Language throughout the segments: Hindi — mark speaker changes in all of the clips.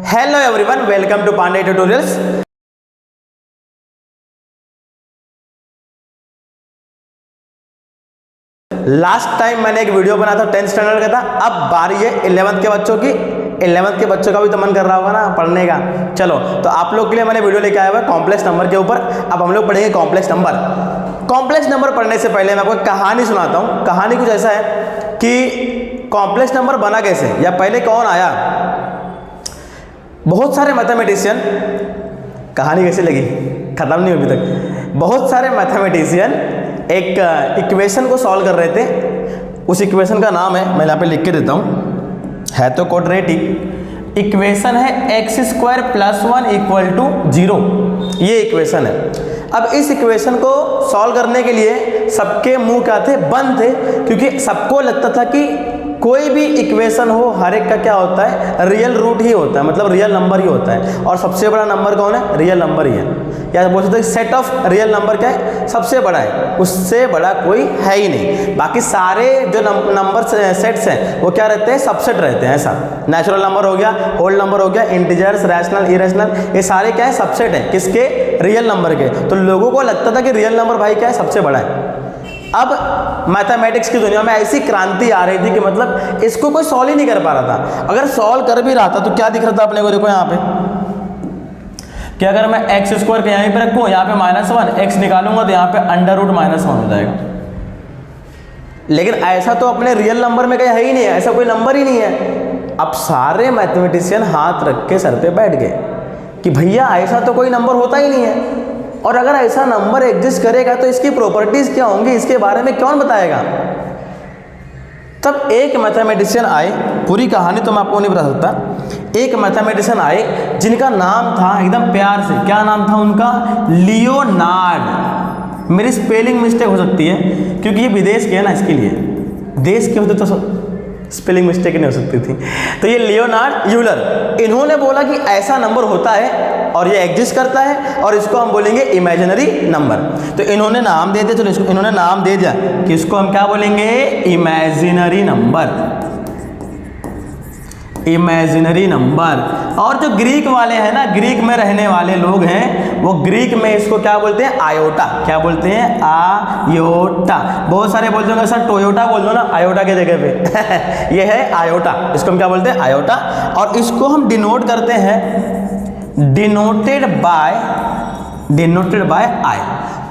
Speaker 1: Hello everyone, welcome to Pandey tutorials. Last time मैंने एक वीडियो बनाया था 10th स्टैंडर्ड का था। अब बारी है 11th के बच्चों की। 11th के बच्चों का भी तो मन कर रहा होगा ना पढ़ने का। चलो, तो आप लोग के लिए मैंने वीडियो लेके आया हुआ है कॉम्प्लेक्स नंबर के ऊपर। अब हम लोग पढ़ेंगे कॉम्प्लेक्स नंबर। कॉम्प्लेक्स नंबर पढ़ने से पहले मैं आपको एक कहानी सुनाता हूँ। कहानी कुछ ऐसा है कि कॉम्प्लेक्स नंबर बना कैसे या पहले कौन आया। बहुत सारे मैथमेटिशियन, कहानी कैसे लगी खत्म नहीं हुई अभी तक। बहुत सारे मैथमेटिशियन एक इक्वेशन को सॉल्व कर रहे थे। उस इक्वेशन का नाम है, मैं यहाँ पे लिख के देता हूँ, है तो क्वाड्रेटिक इक्वेशन है X square plus 1 equal to 0। ये इक्वेशन है। अब इस इक्वेशन को सॉल्व करने के लिए सबके मुंह क्या थे, बंद थे, क्योंकि सबको लगता था कि कोई भी इक्वेशन हो हर एक का क्या होता है, रियल रूट ही होता है, मतलब रियल नंबर ही होता है। और सबसे बड़ा नंबर कौन है, रियल नंबर ही है। या बोल सकते हैं सेट ऑफ रियल नंबर क्या है, सबसे बड़ा है, उससे बड़ा कोई है ही नहीं। बाकी सारे जो नंबर सेट्स हैं वो क्या रहते हैं, सबसेट रहते हैं। ऐसा नेचुरल नंबर हो गया, होल नंबर हो गया, इंटीजर्स, रैशनल, इरेशनल, ये सारे क्या है, सबसेट है किसके, रियल नंबर के। तो लोगों को लगता था कि रियल नंबर भाई क्या है, सबसे बड़ा है। अब मैथमेटिक्स की दुनिया में ऐसी क्रांति आ रही थी कि मतलब इसको कोई सॉल्व ही नहीं कर पा रहा था। अगर सॉल्व कर भी रहा था तो क्या दिख रहा था अपने को, देखो यहाँ पे कि अगर मैं एक्स स्क्वायर के यहीं पे रखूँ, यहाँ पे -1, एक्स निकालूंगा तो यहाँ पे अंडर रूट -1 हो जाएगा। लेकिन ऐसा तो अपने रियल नंबर में कहीं है ही नहीं है, ऐसा कोई नंबर ही नहीं है। अब सारे मैथमेटिशियन हाथ रख के सर पे बैठ गए कि भैया ऐसा तो कोई नंबर होता ही नहीं है, और अगर ऐसा नंबर एग्जिस्ट करेगा तो इसकी प्रॉपर्टीज क्या होंगी, इसके बारे में कौन बताएगा। तब एक मैथमेटिशियन आए, पूरी कहानी तो मैं आपको नहीं बता सकता। एक मैथमेटिशियन आए जिनका नाम था, एकदम प्यार से क्या नाम था उनका, लियोनार्ड। मेरी स्पेलिंग मिस्टेक हो सकती है क्योंकि ये विदेश के है ना, इसके लिए देश के होते तो स्पेलिंग मिस्टेक नहीं हो सकती थी। तो ये लियोनार्ड यूलर, इन्होंने बोला कि ऐसा नंबर होता है और ये एग्जिस्ट करता है और इसको हम बोलेंगे इमेजिनरी नंबर। तो इन्होंने नाम दे दिया, चलो इसको इन्होंने नाम दे दिया कि इसको हम क्या बोलेंगे, इमेजिनरी नंबर। Imaginary number. और जो ग्रीक वाले हैं ना, ग्रीक में रहने वाले लोग हैं, वो ग्रीक में इसको क्या बोलते हैं, आयोटा। क्या बोलते हैं, आयोटा। बहुत सारे बोलते होंगे सर टोयोटा बोल दो ना आयोटा के जगह पे ये है आयोटा, इसको हम क्या बोलते हैं, आयोटा। और इसको हम डिनोट करते हैं, डिनोटेड बाय आई।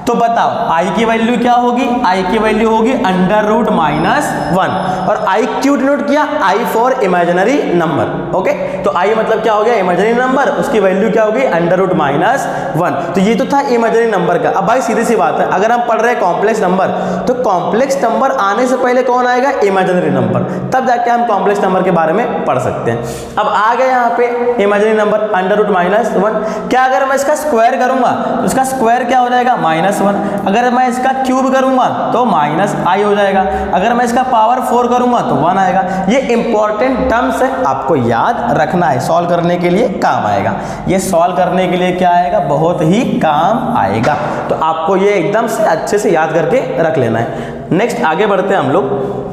Speaker 1: तो बताओ आई की वैल्यू क्या होगी, आई की वैल्यू होगी अंडर रूट -1। और आई क्यों डिनोट किया, I for imaginary number. Okay, तो आई मतलब क्या हो गया, इमेजिनरी नंबर, उसकी वैल्यू क्या होगी, अंडर रूट -1। तो ये तो था इमेजिनरी नंबर का। अब भाई सीधी सी बात है, अगर हम पढ़ रहे हैं कॉम्प्लेक्स नंबर, तो कॉम्प्लेक्स नंबर आने से पहले कौन आएगा, इमेजिनरी नंबर, तब जाके हम कॉम्प्लेक्स नंबर के बारे में पढ़ सकते हैं। अब आ गए यहाँ पे इमेजिनरी नंबर अंडर रूट -1। क्या अगर मैं इसका स्क्वायर करूंगा तो इसका स्क्वायर क्या हो जाएगा, -1। अगर मैं इसका क्यूब करूंगा तो -i हो जाएगा। अगर मैं इसका पावर 4 करूंगा तो 1 आएगा। ये इंपॉर्टेंट टर्म्स है, आपको याद रखना है, सॉल्व करने के लिए काम आएगा। ये सॉल्व करने के लिए क्या आएगा, बहुत ही काम आएगा। तो आपको ये एकदम से अच्छे से याद करके रख लेना है। नेक्स्ट आगे बढ़ते हैं हम लोग।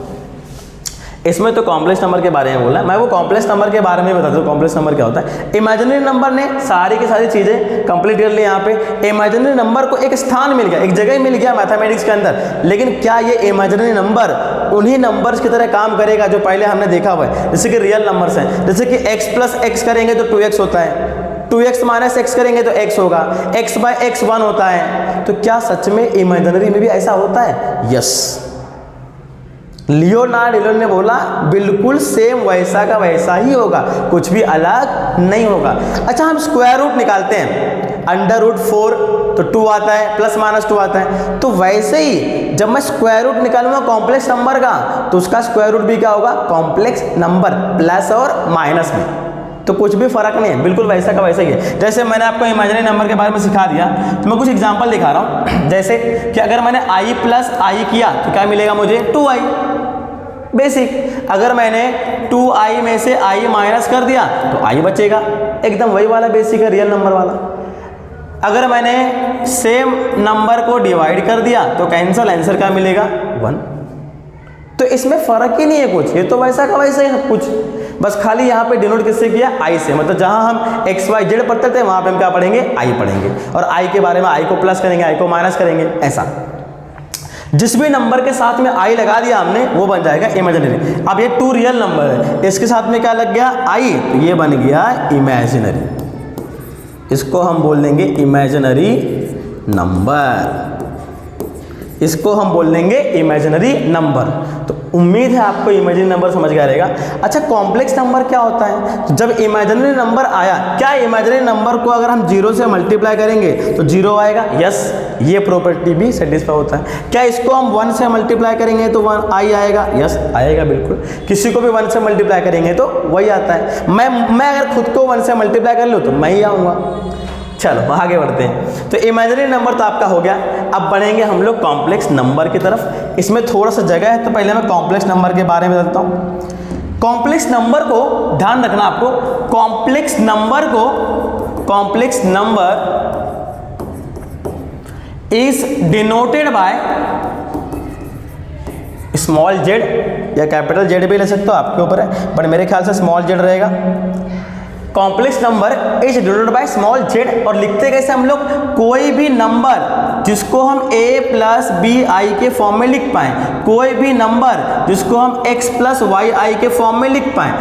Speaker 1: इसमें तो कॉम्प्लेक्स नंबर के बारे में बोला, मैं वो कॉम्प्लेक्स नंबर के बारे में बता दूं। कॉम्प्लेक्स नंबर क्या होता है, इमेजिनरी नंबर ने सारी की सारी चीजें कंप्लीट कर ली। यहाँ पे इमेजिनरी नंबर को एक स्थान मिल गया, एक जगह मिल गया मैथमेटिक्स के अंदर। लेकिन क्या ये इमेजिनरी नंबर उन्हीं नंबर्स की तरह काम करेगा जो पहले हमने देखा हुआ है, जैसे कि रियल नंबर्स हैं। जैसे कि x + x करेंगे तो 2x होता है, 2x - x करेंगे तो x होगा, x/x 1 होता है। तो क्या सच में इमेजिनरी में भी ऐसा होता है, यस। लियोनार्ड ने बोला बिल्कुल सेम वैसा का वैसा ही होगा, कुछ भी अलग नहीं होगा। अच्छा, हम स्क्वायर रूट निकालते हैं, अंडर रूट 4 तो 2 आता है, ±2 आता है। तो वैसे ही जब मैं स्क्वायर रूट निकालूंगा कॉम्प्लेक्स नंबर का, तो उसका स्क्वायर रूट भी क्या होगा, कॉम्प्लेक्स नंबर, प्लस और माइनस में। तो कुछ भी फर्क नहीं है, बिल्कुल वैसा का वैसा ही है। जैसे मैंने आपको इमेजिनरी नंबर के बारे में सिखा दिया, तो मैं कुछ एग्जांपल दिखा रहा हूँ। जैसे कि अगर मैंने i + i किया तो क्या मिलेगा मुझे, 2i बेसिक। अगर मैंने 2i में से i माइनस कर दिया तो i बचेगा, एकदम वही वाला बेसिक है, रियल नंबर वाला। अगर मैंने सेम नंबर को डिवाइड कर दिया तो कैंसल, आंसर क्या मिलेगा, 1। तो इसमें फर्क ही नहीं है कुछ, ये तो वैसा का वैसा ही सब कुछ। बस खाली यहाँ पे डिनोट किससे किया, आई से, मतलब जहाँ हम एक्स वाई जेड पढ़ते थे वहाँ पे हम क्या पढ़ेंगे, आई पढ़ेंगे, और आई के बारे में आई को प्लस करेंगे, आई को माइनस करेंगे, ऐसा। जिस भी नंबर के साथ में आई लगा दिया हमने वो बन जाएगा इमेजिनरी। अब ये 2 रियल नंबर है, इसके साथ में क्या लग गया, आई, तो ये बन गया इमेजिनरी। इसको हम बोल देंगे इमेजिनरी नंबर, इसको हम बोल देंगे इमेजिनरी नंबर। तो उम्मीद है आपको इमेजिनरी नंबर समझ गया रहेगा। अच्छा, कॉम्प्लेक्स नंबर क्या होता है, जब इमेजिनरी नंबर आया, क्या इमेजिनरी नंबर को अगर हम 0 से मल्टीप्लाई करेंगे तो 0 आएगा, यस, ये प्रॉपर्टी भी सेटिस्फाई होता है। क्या इसको हम 1 से मल्टीप्लाई करेंगे तो 1 आई आएगा, यस आएगा बिल्कुल। किसी को भी 1 से मल्टीप्लाई करेंगे तो वही आता है। मैं अगर खुद को 1 से मल्टीप्लाई कर लूँ तो मैं ही आऊँगा। चलो आगे बढ़ते हैं। तो इमेजिनरी नंबर तो आपका हो गया। अब बढ़ेंगे हम लोग कॉम्प्लेक्स नंबर की तरफ। इसमें थोड़ा सा जगह है तो पहले मैं कॉम्प्लेक्स नंबर के बारे में बताता हूँ। कॉम्प्लेक्स नंबर को ध्यान रखना आपको, complex number is denoted by small Z या कैपिटल जेड भी ले सकते हो, आपके ऊपर है, बट मेरे ख्याल से स्मॉल जेड रहेगा। Complex number is denoted by small Z. और लिखते कैसे हम लोग, कोई भी नंबर जिसको हम a प्लस बी आई के फॉर्म में लिख पाएं, कोई भी नंबर जिसको हम x प्लस वाई आई के फॉर्म में लिख पाएं,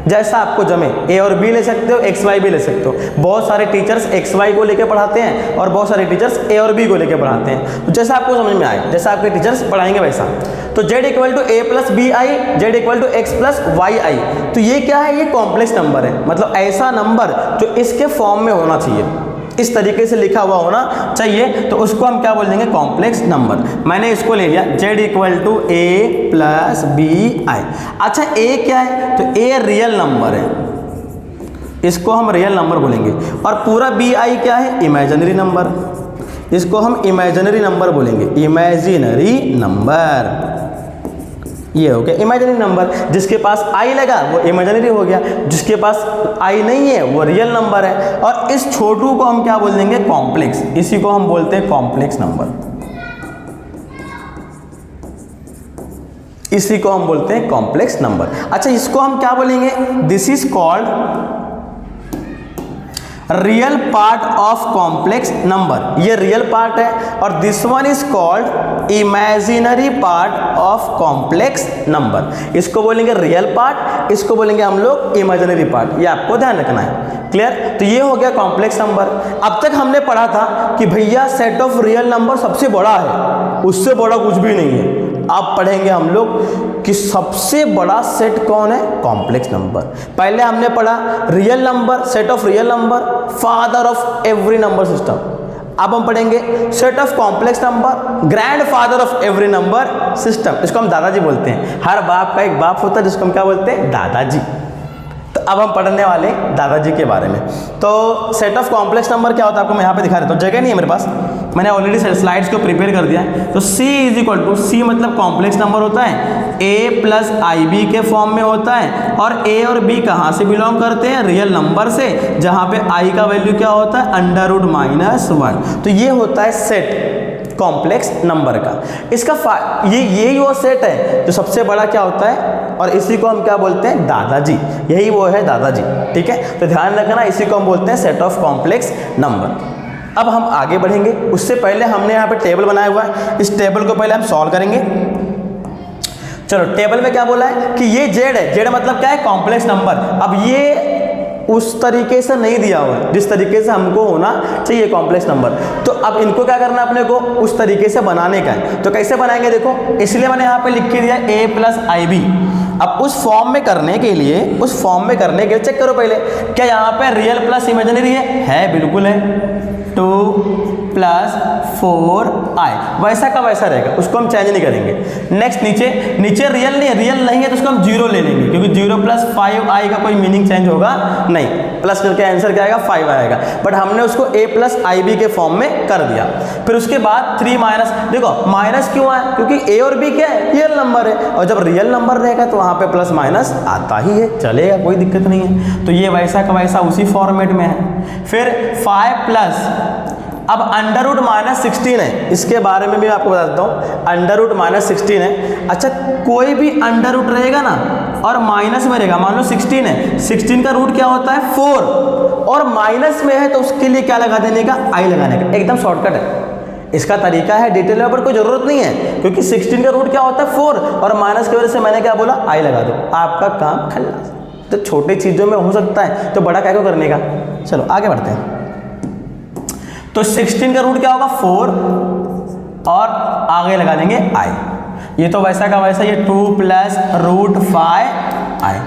Speaker 1: जैसा आपको जमे, a और b ले सकते हो, x y भी ले सकते हो। बहुत सारे टीचर्स x y को लेके पढ़ाते हैं और बहुत सारे टीचर्स a और b को लेके पढ़ाते हैं, तो जैसा आपको समझ में आए, जैसा आपके टीचर्स पढ़ाएंगे वैसा। तो z equal to a plus B I, Z equal to X plus Y I, तो ये क्या है, ये कॉम्प्लेक्स नंबर है, मतलब ऐसा नंबर जो इसके फॉर्म में होना चाहिए, इस तरीके से लिखा हुआ होना चाहिए, तो उसको हम क्या बोल देंगे, कॉम्प्लेक्स नंबर। मैंने इसको ले लिया z equal to a plus B I. अच्छा a क्या है, तो a रियल नंबर है, इसको हम रियल नंबर बोलेंगे। और पूरा बी आई क्या है, इमेजिनरी नंबर, इसको हम इमेजिनरी नंबर बोलेंगे, इमेजिनरी नंबर। ये हो गया इमेजिनरी नंबर। जिसके पास आई लगा वो इमेजिनरी हो गया, जिसके पास आई नहीं है वो रियल नंबर है। और इस छोटू को हम क्या बोल देंगे, कॉम्प्लेक्स, इसी को हम बोलते हैं कॉम्प्लेक्स नंबर, इसी को हम बोलते हैं कॉम्प्लेक्स नंबर। अच्छा, इसको हम क्या बोलेंगे, this is called real part of complex number, ये रियल पार्ट है। और this one is called imaginary part of complex number, इसको बोलेंगे रियल पार्ट, इसको बोलेंगे हम लोग इमेजिनरी पार्ट, ये आपको ध्यान रखना है। क्लियर? तो ये हो गया कॉम्प्लेक्स नंबर। अब तक हमने पढ़ा था कि भैया सेट ऑफ रियल नंबर सबसे बड़ा है, उससे बड़ा कुछ भी नहीं है। अब पढ़ेंगे हम लोग कि सबसे बड़ा सेट कौन है, कॉम्प्लेक्स नंबर। पहले हमने पढ़ा real number, set of real number, father of every number system. अब हम पढ़ेंगे set of complex number, grand father of every number system, इसको हम दादाजी बोलते हैं। हर बाप का एक बाप होता है जिसको हम क्या बोलते हैं, दादाजी। तो अब हम पढ़ने वाले दादाजी के बारे में। तो सेट ऑफ कॉम्प्लेक्स नंबर क्या होता है आपको मैं यहाँ पे दिखा देता हूँ, जगह नहीं है मेरे पास, मैंने ऑलरेडी स्लाइड्स को प्रिपेयर कर दिया है। तो C is equal to, C मतलब कॉम्प्लेक्स नंबर होता है, A प्लस आई बी के फॉर्म में होता है। और A और B कहाँ से बिलोंग करते हैं, रियल नंबर से, जहाँ पे I का वैल्यू क्या होता है, अंडर रूट माइनस 1। तो ये होता है सेट कॉम्प्लेक्स नंबर का। इसका यही वो सेट है जो सबसे बड़ा क्या होता है, और इसी को हम क्या बोलते हैं, दादाजी, यही वो है दादाजी। ठीक है, तो ध्यान रखना, इसी को हम बोलते हैं सेट ऑफ कॉम्प्लेक्स नंबर। अब हम आगे बढ़ेंगे, उससे पहले हमने यहाँ पे टेबल बनाया हुआ है, इस टेबल को पहले हम सॉल्व करेंगे। चलो, टेबल में क्या बोला है कि ये जेड है, जेड मतलब क्या है, कॉम्प्लेक्स नंबर। अब ये उस तरीके से नहीं दिया हुआ है जिस तरीके से हमको होना चाहिए कॉम्प्लेक्स नंबर। तो अब इनको क्या करना है, अपने को उस तरीके से बनाने का है। तो कैसे बनाएंगे देखो, इसलिए मैंने यहाँ पे लिख के दिया a प्लस आई बी। अब उस फॉर्म में करने के लिए, चेक करो पहले, क्या यहाँ पे रियल प्लस इमेजिनरी है, बिल्कुल है। 2 प्लस 4i, वैसा का वैसा रहेगा, उसको हम चेंज नहीं करेंगे। नेक्स्ट नीचे रियल नहीं है तो उसको हम 0 ले लेंगे, क्योंकि 0 प्लस 5i का कोई मीनिंग चेंज होगा नहीं, प्लस करके आंसर क्या आएगा, 5 आएगा। बट हमने उसको a प्लस आई बी के फॉर्म में कर दिया। फिर उसके बाद 3 माइनस, देखो माइनस क्यों आया, क्योंकि a और b क्या है, रियल नंबर है, और जब रियल नंबर रहेगा तो वहाँ पे प्लस माइनस आता ही है, चलेगा, कोई दिक्कत नहीं है। तो ये वैसा का वैसा उसी फॉर्मेट में है। फिर 5 प्लस अब अंडर रूट -16 है, इसके बारे में भी आपको बता देता हूँ। अंडर रूट -16 है। अच्छा, कोई भी अंडर रूट रहेगा ना और माइनस में रहेगा, मान लो 16 है, 16 का रूट क्या होता है 4, और माइनस में है तो उसके लिए क्या लगा देने का, आई लगाने का। एकदम शॉर्टकट है, इसका तरीका है, डिटेल में पर कोई जरूरत नहीं है, क्योंकि 16 का रूट क्या होता है 4, और माइनस की वजह से मैंने क्या बोला, आई लगा दो, आपका काम खल्लास। तो छोटी चीज़ों में हो सकता है तो बड़ा क्या को करने का। चलो आगे बढ़ते हैं। तो 16 का रूट क्या होगा 4, और आगे लगा देंगे आई। ये तो वैसा का वैसा, ये 2 + √5 आई,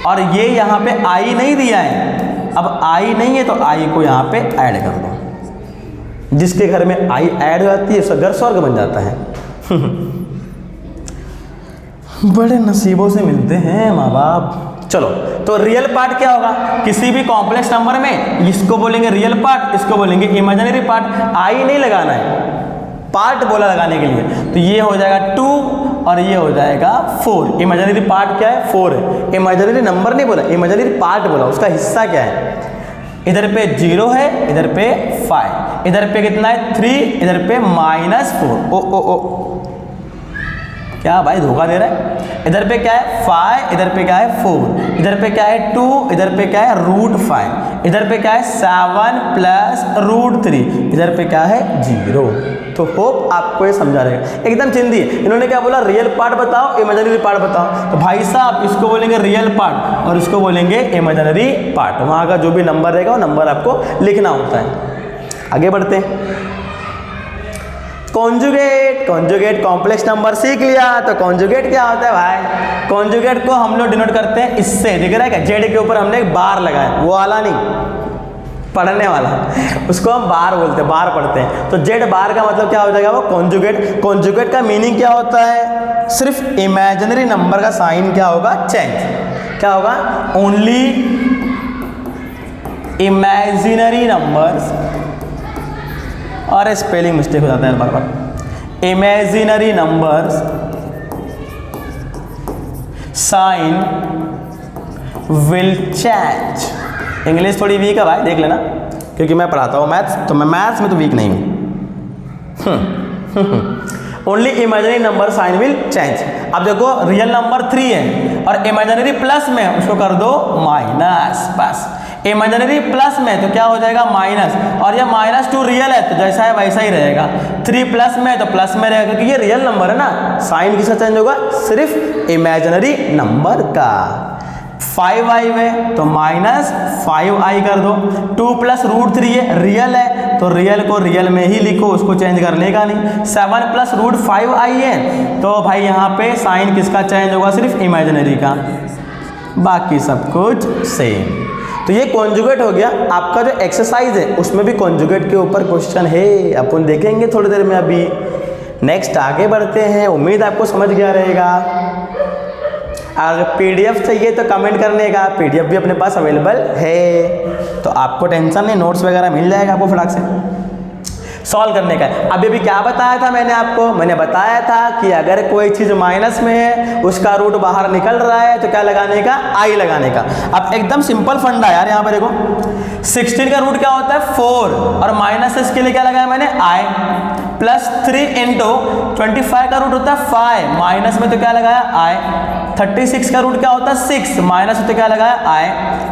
Speaker 1: और ये यहाँ पे आई नहीं दिया है। अब आई नहीं है तो आई को यहाँ पे ऐड कर दो। जिसके घर में आई ऐड हो जाती है उसका घर स्वर्ग बन जाता है। बड़े नसीबों से मिलते हैं माँ बाप। चलो, तो रियल पार्ट क्या होगा, किसी भी कॉम्प्लेक्स नंबर में इसको बोलेंगे रियल पार्ट, इसको बोलेंगे इमेजिनरी पार्ट। आई नहीं लगाना है, पार्ट बोला लगाने के लिए। तो ये हो जाएगा 2 और ये हो जाएगा 4। इमेजिनरी पार्ट क्या है 4 है। इमेजिनरी नंबर नहीं बोला, इमेजिनरी पार्ट बोला, उसका हिस्सा क्या है। इधर पे 0 है, इधर पे 5, इधर पे कितना है 3, इधर पे -4। ओ क्या भाई धोखा दे रहा है। इधर पे क्या है 5, इधर पे क्या है 4, इधर पे क्या है 2, इधर पे क्या है √5, इधर पे क्या है 7 + √3, इधर पे क्या है 0। तो होप आपको ये समझा रहेगा। एकदम चिंदी है। इन्होंने क्या बोला, रियल पार्ट बताओ, इमेजिनरी पार्ट बताओ। तो भाई साहब इसको बोलेंगे रियल पार्ट और इसको बोलेंगे इमेजिनरी पार्ट। वहाँ का जो भी नंबर रहेगा वो नंबर आपको लिखना होता है। आगे बढ़ते हैं। कॉन्जुगेट कॉम्प्लेक्स नंबर सीख लिया। तो कॉन्जुगेट क्या होता है भाई, कॉन्जुगेट को हम लोग डिनोट करते हैं इससे, दिख रहा है क्या, जेड के ऊपर हमने एक बार लगाया, वो वाला नहीं, पढ़ने वाला, उसको हम बार बोलते हैं, बार पढ़ते हैं। तो जेड बार का मतलब क्या हो जाएगा, वो कॉन्जुगेट। कॉन्जुगेट का मीनिंग क्या होता है, सिर्फ इमेजिनरी नंबर का साइन क्या होगा, चेंज। क्या होगा, ओनली इमेजिनरी नंबर्स, और स्पेलिंग मिस्टेक हो जाता है बार बार। Imaginary numbers sign will change. English थोड़ी वीक है भाई, देख लेना, क्योंकि मैं पढ़ाता हूँ मैथ्स, तो मैं मैथ्स में तो वीक नहीं हूँ। Only imaginary number sign will change. अब देखो रियल नंबर 3 है और इमेजिनरी प्लस में उसको कर दो माइनस, बस। इमेजिनरी प्लस में तो क्या हो जाएगा माइनस, और ये -2 रियल है तो जैसा है वैसा ही रहेगा। 3 प्लस में तो प्लस में रहेगा, क्योंकि ये रियल नंबर है ना। साइन किसका चेंज होगा, सिर्फ इमेजिनरी नंबर का। 5i है तो -5i कर दो। 2 + √3 है, रियल है तो रियल को रियल में ही लिखो, उसको चेंज करने का नहीं। 7 + √5i है तो भाई यहाँ पे साइन किसका चेंज होगा, सिर्फ इमेजिनरी का, बाकी सब कुछ सेम। तो ये कॉन्जुगेट हो गया। आपका जो एक्सरसाइज है उसमें भी कॉन्जुगेट के ऊपर क्वेश्चन है, अपन देखेंगे थोड़ी देर में। अभी नेक्स्ट आगे बढ़ते हैं, उम्मीद आपको समझ गया रहेगा। अगर पीडीएफ चाहिए तो कमेंट करने का, पीडीएफ भी अपने पास अवेलेबल है, तो आपको टेंशन नहीं, नोट्स वगैरह मिल जाएगा आपको फटाक से सॉल्व करने का। अभी भी क्या बताया था मैंने आपको, मैंने बताया था कि अगर कोई चीज़ माइनस में है, उसका रूट बाहर निकल रहा है, तो क्या लगाने का, आई लगाने का। अब एकदम सिंपल फंडा यार, यहाँ पर देखो 16 का रूट क्या होता है 4, और माइनस इसके लिए क्या लगाया मैंने, आई, +3 × 25 का रूट होता है 5, माइनस में तो क्या लगाया आई। 36 का रूट क्या होता है 6, माइनस में तो क्या लगाया आई,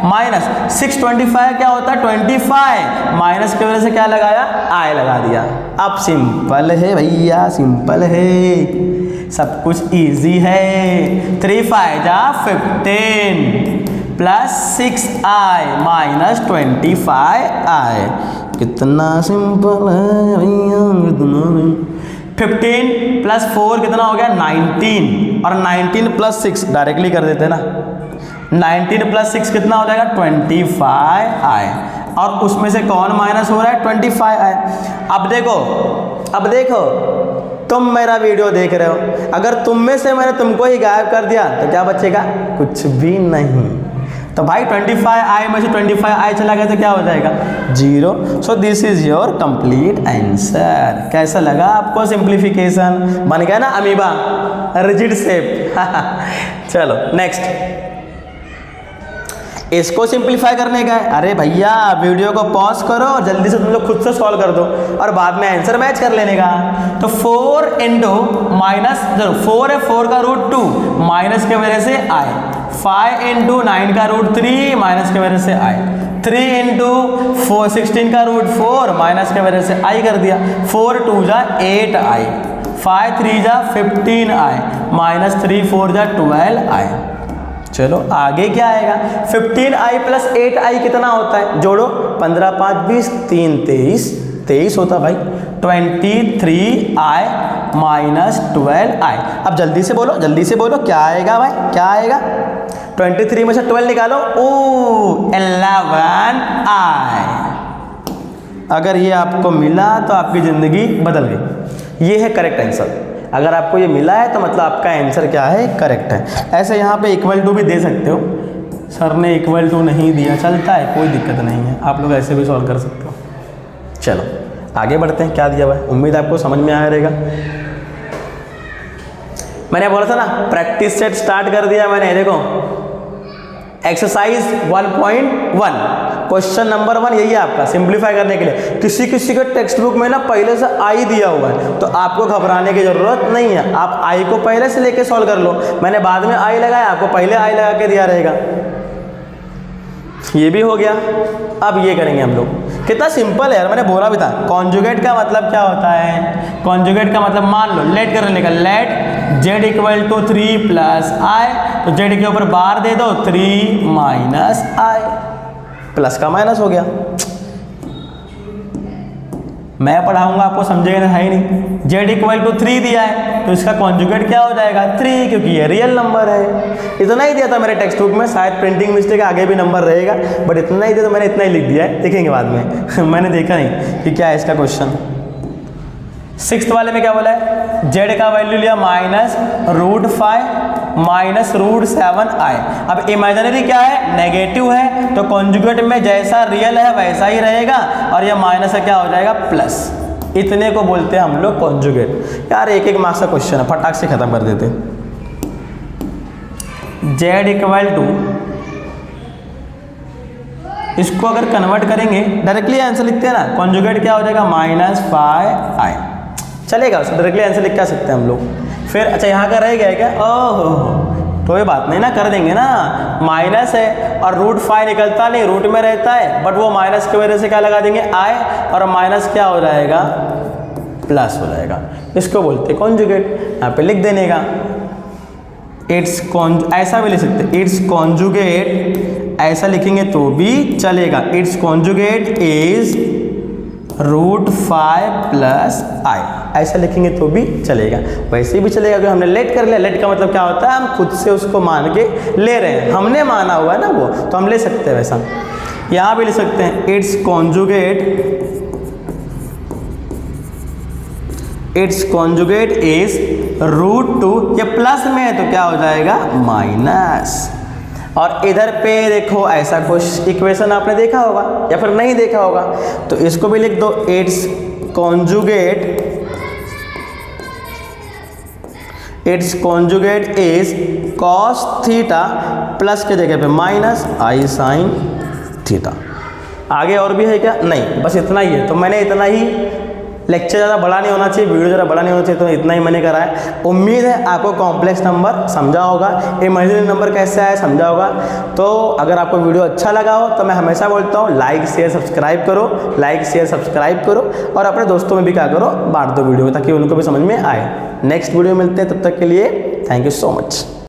Speaker 1: माइनस 6 25 क्या होता है 25, माइनस की वजह से क्या लगाया, आई लगा दिया। अब सिंपल है भैया, सिंपल है, सब कुछ इजी है। 3 × 5 = 15 +6i - 25i। कितना सिंपल है भैया, कितना। 15 + 4 कितना हो गया 19, और 19 + 6 डायरेक्टली कर देते हैं ना। 19 + 6 कितना हो जाएगा 25i, और उसमें से कौन माइनस हो रहा है 25i। अब देखो तुम मेरा वीडियो देख रहे हो, अगर तुम में से मैंने तुमको ही गायब कर दिया तो क्या बचेगा, कुछ भी नहीं। तो भाई 25i में से 25i चला गया तो क्या हो जाएगा 0। So this is your complete answer. कैसा लगा आपको सिंप्लीफिकेशन, बन गया ना अमीबा, रिजिड शेप। चलो नेक्स्ट, इसको सिंप्लीफाई करने का है। अरे भैया वीडियो को पॉज करो और जल्दी से तुम लोग खुद से सॉल्व कर दो और बाद में आंसर मैच कर लेने का। तो 4 इंटू माइनस 4 है, 4 का रूट 2 माइनस के वजह से आई, 5 इंटू 9 का रूट 3 माइनस के वजह से आई, 3 इंटू 16 का रूट 4 माइनस के वजह से आई कर दिया, 4 2 जा 8 आई, 5 3 जा 15 आई, माइनस 3 4 जा 12 आई। चलो आगे क्या आएगा, 15i प्लस 8i कितना होता है, जोड़ो, 15 5 20 3 23 23 होता भाई, 23i माइनस 12i। अब जल्दी से बोलो, जल्दी से बोलो क्या आएगा भाई, क्या आएगा, 23 में से 12 निकालो, ओ 11i। अगर ये आपको मिला तो आपकी ज़िंदगी बदल गई। ये है करेक्ट आंसर। अगर आपको ये मिला है तो मतलब आपका आंसर क्या है, करेक्ट है। ऐसे यहाँ पे इक्वल टू भी दे सकते हो, सर ने इक्वल टू नहीं दिया, चलता है, कोई दिक्कत नहीं है, आप लोग ऐसे भी सॉल्व कर सकते हो। चलो आगे बढ़ते हैं, क्या दिया हुआ है, उम्मीद आपको समझ में आया रहेगा। मैंने बोला था ना प्रैक्टिस सेट स्टार्ट कर दिया मैंने, देखो एक्सरसाइज 1.1 क्वेश्चन नंबर 1 यही है आपका, सिंप्लीफाई करने के लिए। किसी किसी के टेक्स्ट बुक में ना पहले से आई दिया हुआ है, तो आपको घबराने की जरूरत नहीं है, आप आई को पहले से लेके सॉल्व कर लो। मैंने बाद में आई लगाया, आपको पहले आई लगा के दिया रहेगा। ये भी हो गया। अब ये करेंगे हम लोग, कितना सिंपल है यार, मैंने बोला भी था। कॉन्जुगेट का मतलब क्या होता है, कॉन्जुगेट का मतलब मान लो लेट कर लेने का, let z equal to 3 plus I, तो z के ऊपर बार दे दो 3 माइनस आई, प्लस का माइनस हो गया। मैं पढ़ाऊंगा आपको समझेगा है ही नहीं। z इक्वल टू 3 दिया है तो इसका कॉन्जुगेट क्या हो जाएगा 3, क्योंकि ये रियल नंबर है। इतना ही दिया था मेरे टेक्स्ट बुक में, शायद प्रिंटिंग मिस्टेक आगे भी नंबर रहेगा, बट इतना ही दिया तो मैंने इतना ही लिख दिया है, देखेंगे बाद में मैंने देखा नहीं कि क्या है इसका क्वेश्चन। 6th वाले में क्या बोला है, z का वैल्यू लिया minus root 5 minus root 7i। अब इमेजिनरी क्या है, नेगेटिव है, तो कॉन्जुगेट में जैसा रियल है वैसा ही रहेगा, और यह माइनस है क्या हो जाएगा प्लस। इतने को बोलते हैं हम लोग कॉन्जुगेट। यार एक एक मार्क्स का क्वेश्चन है, फटाक से खत्म कर देते। z इक्वल टू, इसको अगर कन्वर्ट करेंगे डायरेक्टली आंसर लिखते हैं ना, कॉन्जुगेट क्या हो जाएगा माइनस 5i, चलेगा, उसको डायरेक्टली आंसर लिख क्या सकते हैं हम लोग। फिर अच्छा यहाँ का रह गया क्या, ओहो तो ये बात नहीं ना, कर देंगे ना, माइनस है और रूट 5 निकलता नहीं, रूट में रहता है, बट वो माइनस की वजह से क्या लगा देंगे आई, और माइनस क्या हो जाएगा प्लस हो जाएगा। इसको बोलते हैं कॉन्जुगेट। यहाँ पे लिख देने का इट्स ऐसा भी लिख सकते हैं, इट्स कॉन्जुगेट, ऐसा लिखेंगे तो भी चलेगा, it's conjugate is root 5 plus I, ऐसा लिखेंगे तो भी चलेगा, वैसे भी चलेगा क्योंकि हमने लेट कर लिया। लेट का मतलब क्या होता है, हम खुद से उसको मान के ले रहे हैं, हमने माना हुआ है ना वो, तो हम ले सकते हैं वैसा। यहाँ भी लिख सकते हैं इट्स कॉन्जुगेट इज रूट 2, ये प्लस में है तो क्या हो जाएगा माइनस। और इधर पे देखो ऐसा कुछ इक्वेशन आपने देखा होगा या फिर नहीं देखा होगा, तो इसको भी लिख दो, it's conjugate is cos theta, plus के जगह पे माइनस आई साइन थीटा। आगे और भी है क्या, नहीं बस इतना ही है। तो मैंने इतना ही, लेक्चर ज़्यादा बड़ा नहीं होना चाहिए, वीडियो ज़्यादा बड़ा नहीं होना चाहिए, तो इतना ही मैंने करा है। उम्मीद है आपको कॉम्प्लेक्स नंबर समझा होगा, इमेजिनरी नंबर कैसे आया समझा होगा। तो अगर आपको वीडियो अच्छा लगा हो तो मैं हमेशा बोलता हूँ लाइक शेयर सब्सक्राइब करो, लाइक शेयर सब्सक्राइब करो, और अपने दोस्तों में भी क्या करो, बांट दो वीडियो ताकि उनको भी समझ में आए। नेक्स्ट वीडियो मिलते हैं, तब तक के लिए थैंक यू सो मच।